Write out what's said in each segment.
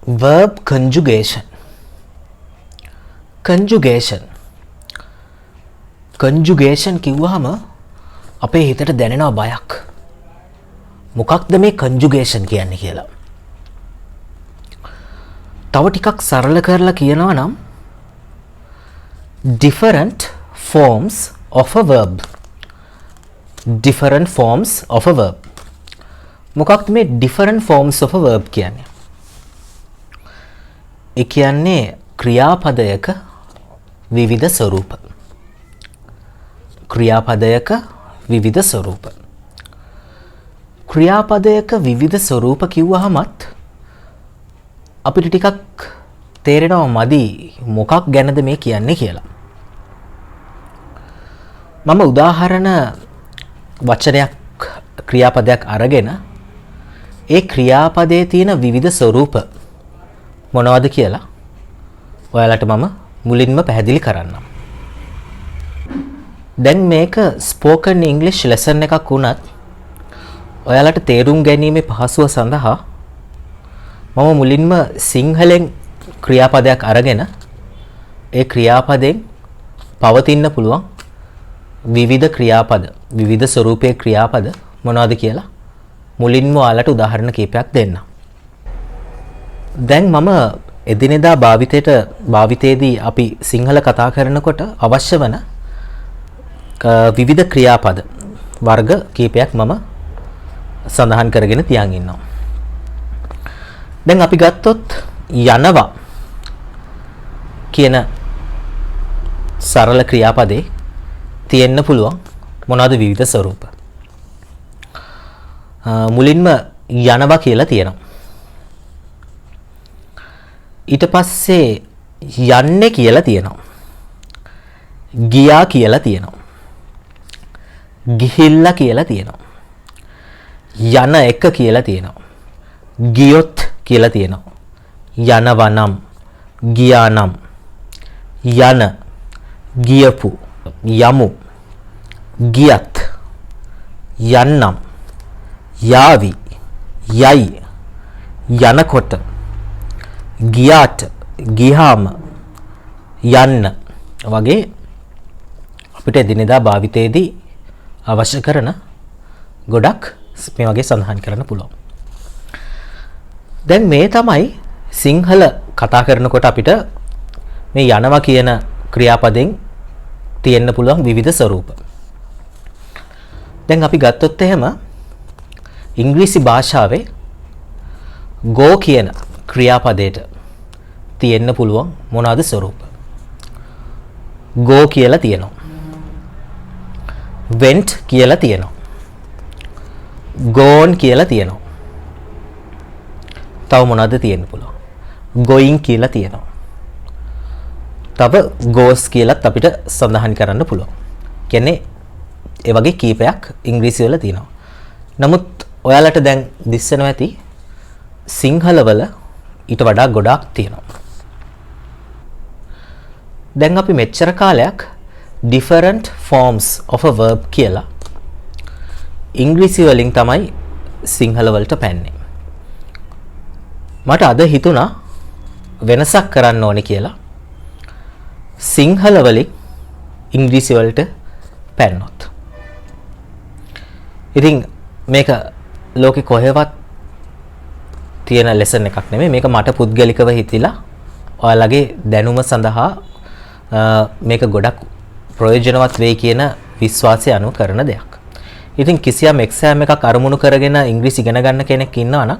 verb conjugation. conjugation කිව්වහම අපේ හිතට දැනෙනවා බයක්. මොකක්ද මේ conjugation කියන්නේ කියලා. තව ටිකක් සරල කරලා කියනවා නම් different forms of a verb. different forms of a verb. මොකක්ද මේ different forms of a verb කියන්නේ? ඒ කියන්නේ ක්‍රියාපදයක විවිධ ස්වරූප. ක්‍රියාපදයක විවිධ ස්වරූප. ක්‍රියාපදයක විවිධ ස්වරූප කිව්වහමත් අපිට ටිකක් තේරෙනවා මදි මොකක් ගැනද මේ කියන්නේ කියලා. මම උදාහරණ වචනයක් ක්‍රියාපදයක් අරගෙන ඒ ක්‍රියාපදයේ තියෙන විවිධ ස්වරූප මොනවද කියලා ඔයාලට මම මුලින්ම පැහැදිලි කරන්නම්. දැන් මේක ස්පෝකන් ඉංග්ලිෂ් ලෙසන් එකක් වුණත් ඔයාලට තේරුම් ගැනීමේ පහසුව සඳහා මම මුලින්ම සිංහලෙන් ක්‍රියාපදයක් අරගෙන ඒ ක්‍රියාපදයෙන් පවතින්න පුළුවන් විවිධ ක්‍රියාපද විවිධ ස්වරූපයේ ක්‍රියාපද මොනවද කියලා මුලින්ම ඔයාලට උදාහරණ කිහිපයක් දෙන්නම්. දැන් මම එදිනෙදා භාවිතයේදී අපි සිංහල කතා කරනකොට අවශ්‍ය වන විවිධ ක්‍රියාපද වර්ග කිහිපයක් මම සඳහන් කරගෙන තියන් ඉන්නවා. දැන් අපි ගත්තොත් යනවා කියන සරල ක්‍රියාපදේ තියෙන්න පුළුවන් මොනවද විවිධ ස්වරූප. මුලින්ම යනවා කියලා තියෙනවා. ඊට පස්සේ යන්නේ කියලා තියෙනවා. ගියා කියලා තියෙනවා. ගිහිල්ලා කියලා තියෙනවා. යන එක කියලා තියෙනවා. ගියොත් කියලා තියෙනවා. යනවා නම් ගියා නම් යන ගියපු යමු ගියත් යන්නම් යාවි යයි යනකොට ගියාට ගියාම යන්න වගේ අපිට එදිනෙදා භාවිතයේදී අවශ්‍ය කරන ගොඩක් මේ වගේ සඳහන් කරන්න පුළුවන්. දැන් මේ තමයි සිංහල කතා කරනකොට අපිට මේ යනවා කියන ක්‍රියාපදයෙන් තියෙන්න පුළුවන් විවිධ ස්වරූප. දැන් අපි ගත්තොත් එහෙම ඉංග්‍රීසි භාෂාවේ go කියන ක්‍රියාපදයට තියෙන්න පුළුවන් මොනවාද ස්වරූප? go කියලා තියෙනවා. went කියලා තියෙනවා. gone කියලා තියෙනවා. තව මොනවද තියෙන්න පුළුවන්? going කියලා තියෙනවා. තව goes කියලාත් අපිට සඳහන් කරන්න පුළුවන්. කියන්නේ ඒ වගේ කීපයක් ඉංග්‍රීසි වල තියෙනවා. නමුත් ඔයාලට දැන් දිස්සනවා ඇති සිංහල වල ඊට වඩා ගොඩාක් තියෙනවා. දැන් අපි මෙච්චර කාලයක් different forms of a verb කියලා ඉංග්‍රීසි වලින් තමයි සිංහල වලට පැන්නේ. මට අද හිතුණා වෙනසක් කරන්න ඕනේ කියලා. සිංහල වලින් ඉංග්‍රීසි වලට පැන්නොත්. ඉතින් මේක ලෝකේ කොහෙවත් තියෙන ලෙසන් එකක් නෙමෙයි. මේක මට පුද්ගලිකව හිතිලා ඔයාලගේ දැනුම සඳහා මේක ගොඩක් ප්‍රයෝජනවත් වෙයි කියන විශ්වාසය අනුව කරන දෙයක්. ඉතින් කිසියම් එක්සෑම් එකක් අරමුණු කරගෙන ඉංග්‍රීසි ඉගෙන ගන්න කෙනෙක් ඉන්නවා නම්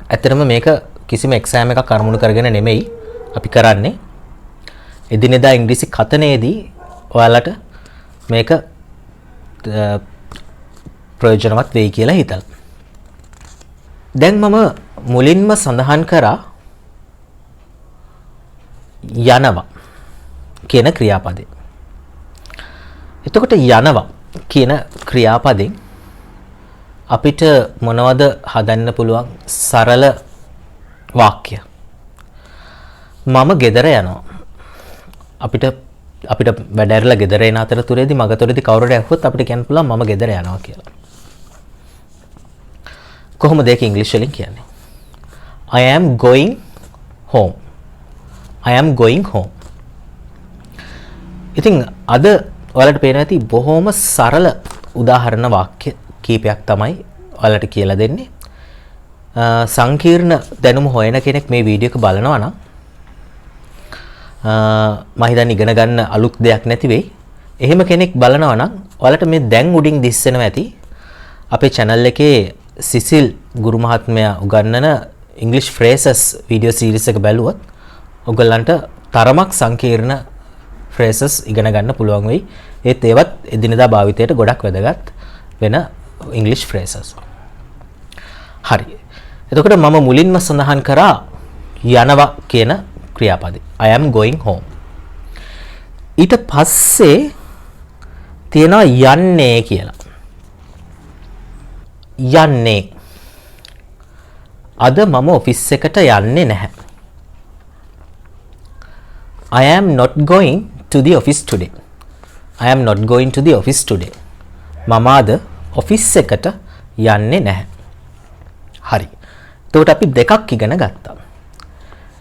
ඇත්තටම මේක කිසිම එක්සෑම් එකක් අරමුණු කරගෙන නෙමෙයි අපි කරන්නේ. එදිනෙදා ඉංග්‍රීසි කතනයේදී ඔයාලට මේක ප්‍රයෝජනවත් වෙයි කියලා හිතලා. දැන් මම මුලින්ම සඳහන් කරා යනවා කියන ක්‍රියාපදේ. එතකොට යනවා කියන ක්‍රියාපදෙන් අපිට මොනවද හදන්න පුළුවන් සරල වාක්‍ය? මම ගෙදර යනවා. අපිට වැඩ ඇරලා ගෙදර එන අතරතුරේදී මගතොරේදී කවුරුද ඇහුවොත් අපිට කියන්න පුළුවන් මම ගෙදර යනවා කියලා. කොහොමද ඒක ඉංග්‍රීසි වලින් කියන්නේ? I am going home. I am going home. ඉතින් අද ඔයාලට පේන ඇති බොහොම සරල උදාහරණ වාක්‍ය කීපයක් තමයි ඔයාලට කියලා දෙන්නේ. සංකීර්ණ දැනුම හොයන කෙනෙක් මේ වීඩියෝ එක බලනවා නම් මම හිතන්නේ ඉගෙන ගන්න අලුත් දෙයක් නැති වෙයි. එහෙම කෙනෙක් බලනවා නම් ඔයාලට මේ දැන් උඩින් දිස්සෙනවා ඇති අපේ channel එකේ සිසිල් ගුරු මහත්මයා උගන්වන English phrases video series එක බැලුවොත් ඔයගලන්ට තරමක් සංකීර්ණ phrases ඉගෙන ගන්න පුළුවන් වෙයි. ඒත් ඒවත් එදිනදා භාවිතයට ගොඩක් වැදගත් වෙන English phrases. හරි. එතකොට මම මුලින්ම සඳහන් කරා යනවා කියන ක්‍රියාපදේ. I am going home. ඊට පස්සේ තියෙනවා යන්නේ කියලා. යන්නේ. අද මම ඔෆිස් එකට යන්නේ නැහැ. I am not going to the office today. I am not going to the office today. මම අද ඔෆිස් එකට යන්නේ නැහැ. හරි. එතකොට අපි දෙකක් ඉගෙන ගත්තා.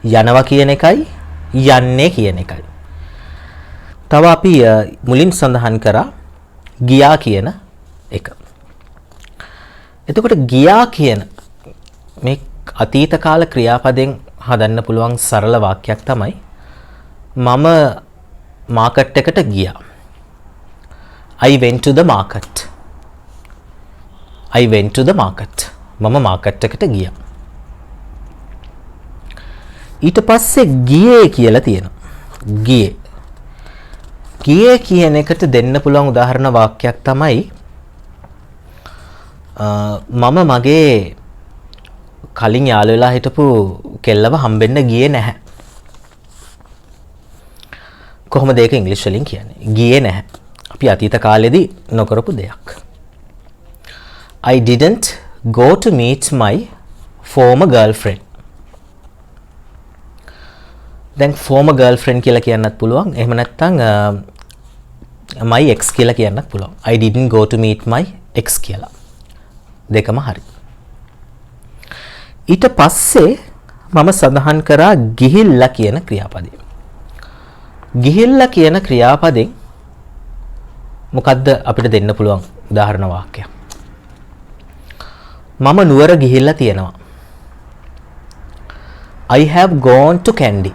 යනවා කියන එකයි යන්නේ කියන එකයි. තව අපි මුලින් සඳහන් කරා ගියා කියන එක. එතකොට ගියා කියන මේ අතීත කාල ක්‍රියාපදයෙන් හදන්න පුළුවන් සරල වාක්‍යයක් තමයි මම මාකට් එකට ගියා. I went to the market. I went to the market. මම මාකට් එකට ගියා. ඊට පස්සේ ගියේ කියලා තියෙනවා. ගියේ. ගියේ කියන එකට දෙන්න පුළුවන් උදාහරණ වාක්‍යයක් තමයි මම මගේ කලින් යාළු වෙලා හිටපු කෙල්ලව හම්බෙන්න ගියේ නැහැ. කොහොමද ඒක ඉංග්‍රීසි වලින් කියන්නේ? ගියේ නැහැ. අපි අතීත කාලෙදී නොකරපු දෙයක්. I didn't go to meet my former girlfriend. දැන් former girlfriend කියලා කියන්නත් පුළුවන්. එහෙම නැත්නම් my ex කියලා කියන්නත් පුළුවන්. I didn't go to meet my ex කියලා. දෙකම හරි. ඊට පස්සේ මම සඳහන් කරා ගිහිල්ලා කියන ක්‍රියාපදය. ගිහිල්ලා කියන ක්‍රියාපදෙන් මොකද්ද අපිට දෙන්න පුළුවන් උදාහරණ වාක්‍යයක්? මම නුවර ගිහිල්ලා තියෙනවා. I have gone to Kandy.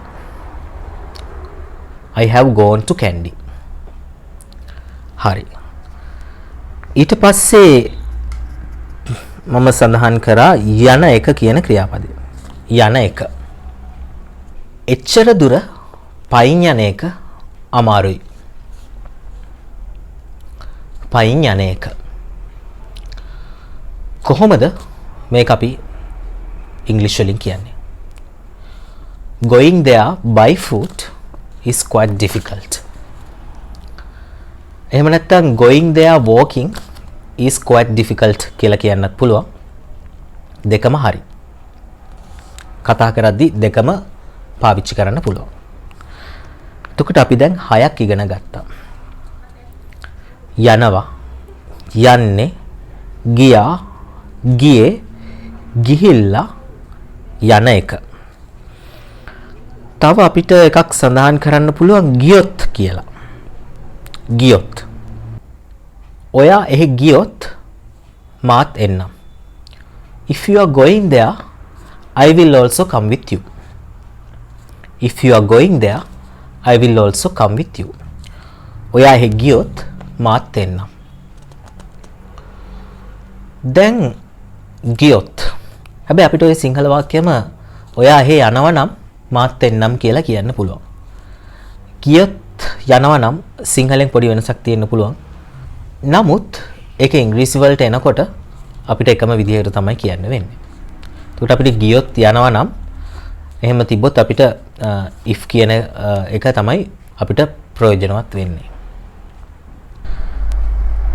I have gone to Kandy. හරි. ඊට පස්සේ මම සඳහන් කරා යන එක කියන ක්‍රියාපදය. යන එක. එච්චර දුර පයින් යන එක අමාරුයි. පයින් යන එක. කොහොමද මේක අපි ඉංග්‍රීසි වලින් කියන්නේ? Going there by foot is quite difficult. එහෙම නැත්නම් going there walking is quite difficult කියලා කියන්නත් පුළුවන්. දෙකම හරි. කතා කරද්දී දෙකම පාවිච්චි කරන්න පුළුවන්. එතකොට අපි දැන් 6ක් ඉගෙන ගත්තා. යනවා, යන්නේ, ගියා, ගියේ, ගිහිල්ලා, යන එක. තව අපිට එකක් සඳහන් කරන්න පුළුවන් ගියොත් කියලා. ගියොත්. ඔයා එහෙ ගියොත් මාත් එන්නම්. If you are going there, I will also come with you. If you are going there, I will also come with you. ඔයා එහෙ ගියොත් මාත් එන්නම්. දැන් ගියොත්. හැබැයි අපිට ওই සිංහල වාක්‍යම ඔයා එහෙ යනවා නම් මාත් එන්නම් කියලා කියන්න පුළුවන්. ගියොත් යනවා නම් සිංහලෙන් පොඩි වෙනසක් තියෙන්න පුළුවන්. නමුත් ඒක ඉංග්‍රීසි වලට එනකොට අපිට එකම විදිහට තමයි කියන්න වෙන්නේ. ඒකට අපිට ගියොත් යනවා නම් එහෙම තිබ්බොත් අපිට if කියන එක තමයි අපිට ප්‍රයෝජනවත් වෙන්නේ.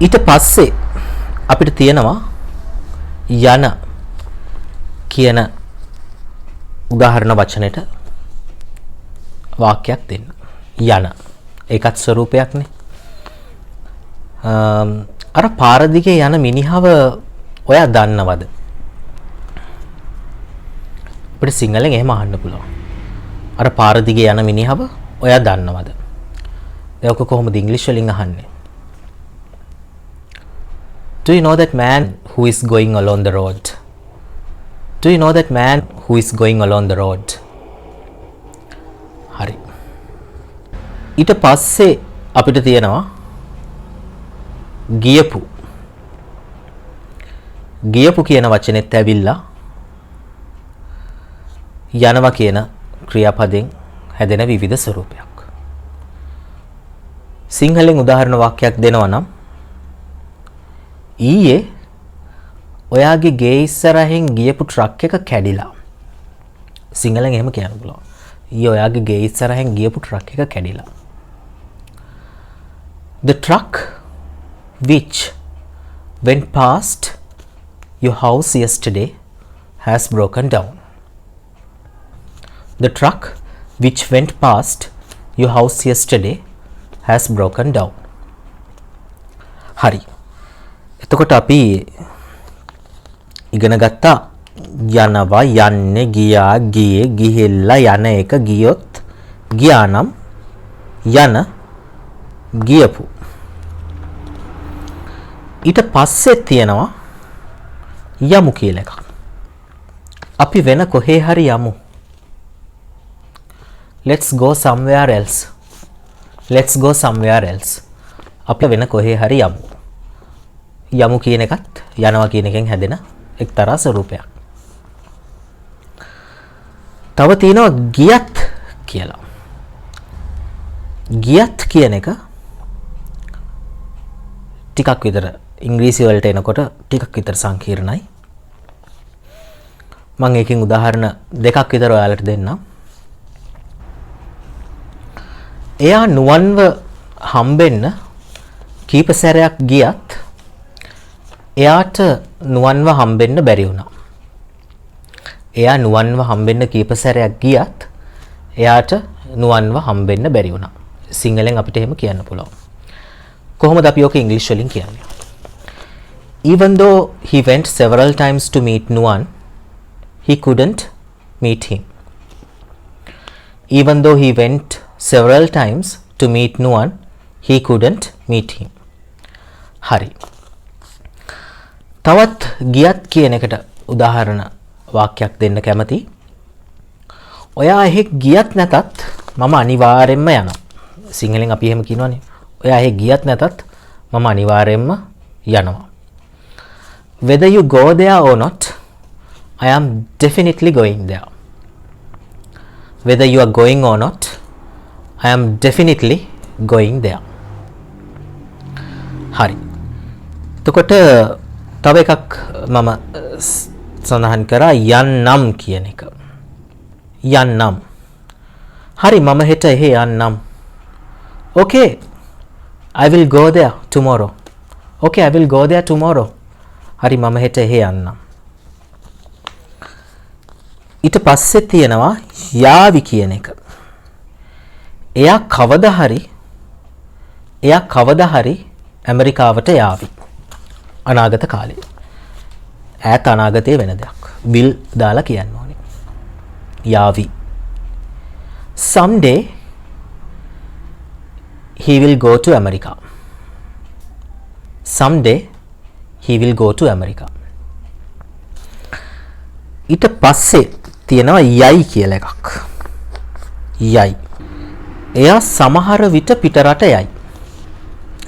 ඊට පස්සේ අපිට තියෙනවා යන කියන උදාහරණ වචනෙට වාක්‍යයක් දෙන්න. යන ඒකත් ස්වරූපයක්නේ. අර පාර දිගේ යන මිනිහව ඔයා දන්නවද? අපිට සිංහලෙන් එහෙම අහන්න පුළුවන්. අර පාර දිගේ යන මිනිහව ඔයා දන්නවද? ඒක කොහොමද ඉංග්‍රීසි වලින් අහන්නේ? Do you know that man who is going along the road? Do you know that man who is going along the road? හරි. ඊට පස්සේ අපිට තියෙනවා ගියපු. ගියපු කියන වචනේත් ඇවිල්ලා යනවා කියන ක්‍රියාපදයෙන් හැදෙන විවිධ ස්වරූපයක්. සිංහලෙන් උදාහරණ වාක්‍යයක් දෙනවා නම් ඊයේ ඔයාගේ ගේ ඉස්සරහින් ගියපු ට්‍රක් එක කැඩිලා. සිංහලෙන් එහෙම කියන්න පුළුවන්. ඊයේ ඔයාගේ ගේ ඉස්සරහින් ගියපු ට්‍රක් එක කැඩිලා. The truck which went past your house yesterday has broken down. The truck which went past your house yesterday has broken down. හරි. එතකොට අපි ඉගෙන ගත්තා යනවා යන්නේ ගියා ගියේ ගිහිල්ලා යන එක ගියොත් ගියා නම් යන ගියපු. ඊට පස්සේ තියෙනවා යමු කියලා එකක්. අපි වෙන කොහේ හරි යමු. Let's go somewhere else. Let's go somewhere else. අපි වෙන කොහේ හරි යමු. යමු කියන එකත් යනවා කියන එකෙන් හැදෙන එක්තරා ස්වරූපයක්. තව තියෙනවා ගියත් කියලා. ගියත් කියන එක ටිකක් විතර ඉංග්‍රීසි වලට එනකොට ටිකක් විතර සංකීර්ණයි. මම ඒකෙන් උදාහරණ දෙකක් විතර ඔයාලට දෙන්නම්. එයා නුවන්ව හම්බෙන්න කීප සැරයක් ගියත් එයාට නුවන්ව හම්බෙන්න බැරි වුණා. එයා නුවන්ව හම්බෙන්න කීප සැරයක් ගියත් එයාට නුවන්ව හම්බෙන්න බැරි වුණා. සිංහලෙන් අපිට එහෙම කියන්න පුළුවන්. කොහොමද අපි ඔක ඉංග්‍රීසි වලින් කියන්නේ? Even though he went several times to meet Nuwan, he couldn't meet him. Even though he went several times to meet Nuwan, he couldn't meet him. හරි. තවත් ගියත් කියන එකට උදාහරණ වාක්‍යයක් දෙන්න කැමති. ඔයා එහෙ ගියත් නැතත් මම අනිවාර්යෙන්ම යනවා. සිංහලෙන් අපි එහෙම කියනවනේ. ඔයා එහෙ ගියත් නැතත් මම අනිවාර්යෙන්ම යනවා. Whether you go there or not, I am definitely going there. Whether you are going or not, I am definitely going there. හරි. එතකොට තව එකක් මම සඳහන් කරා යන්නම් කියන එක. යන්නම්. හරි මම හෙට එහෙ යන්නම්. Okay, I will go there tomorrow. Okay, I will go there tomorrow. හරි මම හෙට එහෙ යන්නම්. ඊට පස්සේ තියෙනවා යාවි කියන එක. එයා කවදා හරි ඇමරිකාවට යාවි. අනාගත කාලේ. ඈත අනාගතයේ වෙන දෙයක්. will දාලා කියන්න ඕනේ. යාවි. Someday he will go to America. Someday he will go to America. ඊට පස්සේ තියෙනවා යයි කියලා එකක්. යයි. එයා සමහර විට පිටරට යයි.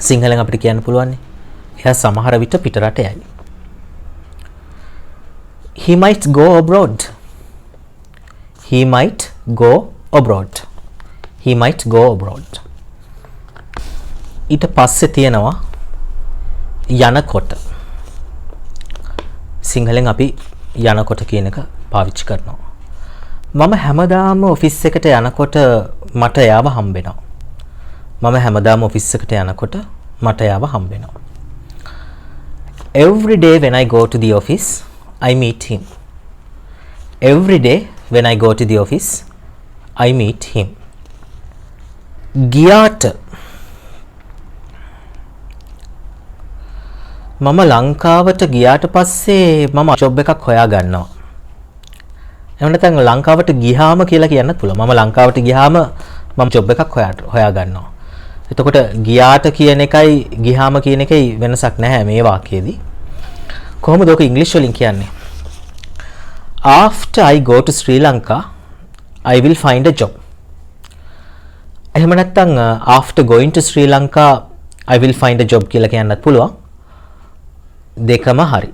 සිංහලෙන් අපිට කියන්න පුළුවන් නේ. එයා සමහර විට පිටරට යයි. He might go abroad. He might go abroad. He might go abroad. ඊට පස්සේ තියෙනවා යනකොට. සිංහලෙන් අපි යනකොට කියන එක පාවිච්චි කරනවා. මම හැමදාම ඔෆිස් එකට යනකොට මට එයාව හම්බෙනවා. මම හැමදාම ඔෆිස් එකට යනකොට මට එයාව හම්බෙනවා. Every day when I go to the office, I meet him. Every day when I go to the office, I meet him. ගියාට මම ලංකාවට ගියාට පස්සේ මම ජොබ් එකක් හොයා ගන්නවා. එහෙම නැත්නම් ලංකාවට ගියාම කියලා කියන්නත් පුළුවන්. මම ලංකාවට ගියාම මම ජොබ් එකක් හොයා ගන්නවා. එතකොට ගියාට කියන එකයි ගියාම කියන එකයි වෙනසක් නැහැ මේ වාක්‍යයේදී. කොහොමද ඔක ඉංග්‍රීසි වලින් කියන්නේ? After I go to Sri Lanka, I will find a job. එහෙම නැත්නම් after going to Sri Lanka, I will find a job කියලා කියන්නත් පුළුවන්. දෙකම හරි.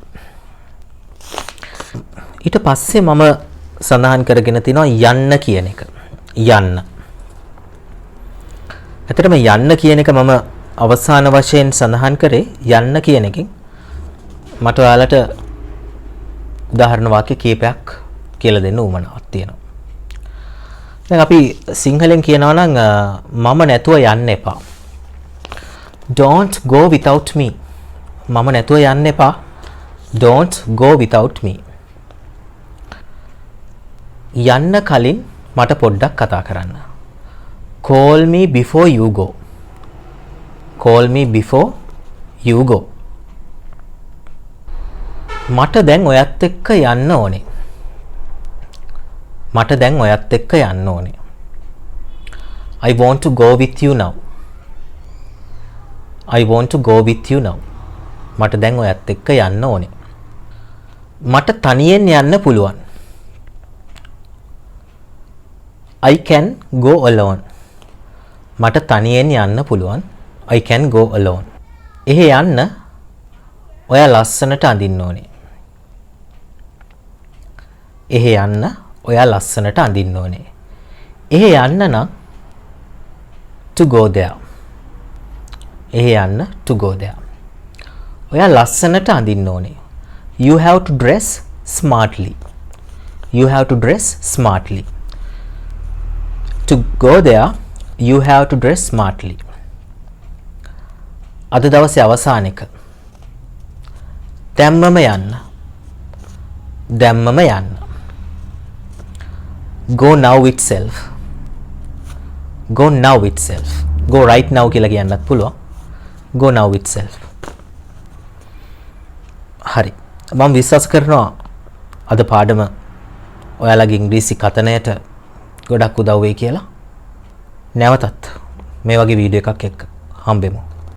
ඊට පස්සේ මම සඳහන් කරගෙන තිනවා යන්න කියන එක. යන්න. ඇත්තටම යන්න කියන එක මම අවසාන වශයෙන් සඳහන් කරේ යන්න කියන එකෙන් මට ඔයාලට උදාහරණ වාක්‍ය කීපයක් කියලා දෙන්න උවමනාවක් තියෙනවා. දැන් අපි සිංහලෙන් කියනවා නම් මම නැතුව යන්න එපා. Don't go without me. මම නැතුව යන්න එපා. Don't go without me. යන්න කලින් මට පොඩ්ඩක් කතා කරන්න. Call me before you go. Call me before you go. මට දැන් ඔයත් එක්ක යන්න ඕනේ. මට දැන් ඔයත් එක්ක යන්න ඕනේ. I want to go with you now. I want to go with you now. මට දැන් ඔයත් එක්ක යන්න ඕනේ. මට තනියෙන් යන්න පුළුවන්. I can go alone. මට තනියෙන් යන්න පුළුවන්. I can go alone. එහෙ යන්න ඔයා ලස්සනට අඳින්න ඕනේ. එහෙ යන්න ඔයා ලස්සනට අඳින්න ඕනේ. එහෙ යන්න නම් to go there. එහෙ යන්න to go there. ඔයා ලස්සනට අඳින්න ඕනේ. You have to dress smartly. You have to dress smartly. To go there, you have to dress smartly. අද දවසේ අවසාන එක. දැම්මම යන්න. දැම්මම යන්න. Go now itself. Go now itself. Go right now කියලා කියන්නත් පුළුවන්. Go now itself. හරි. මම විශ්වාස කරනවා අද පාඩම ඔයාලගේ ඉංග්‍රීසි කතනයට ගොඩක් උදව් වෙයි කියලා. නැවතත් මේ වගේ වීඩියෝ එකක් එක්ක හම්බෙමු.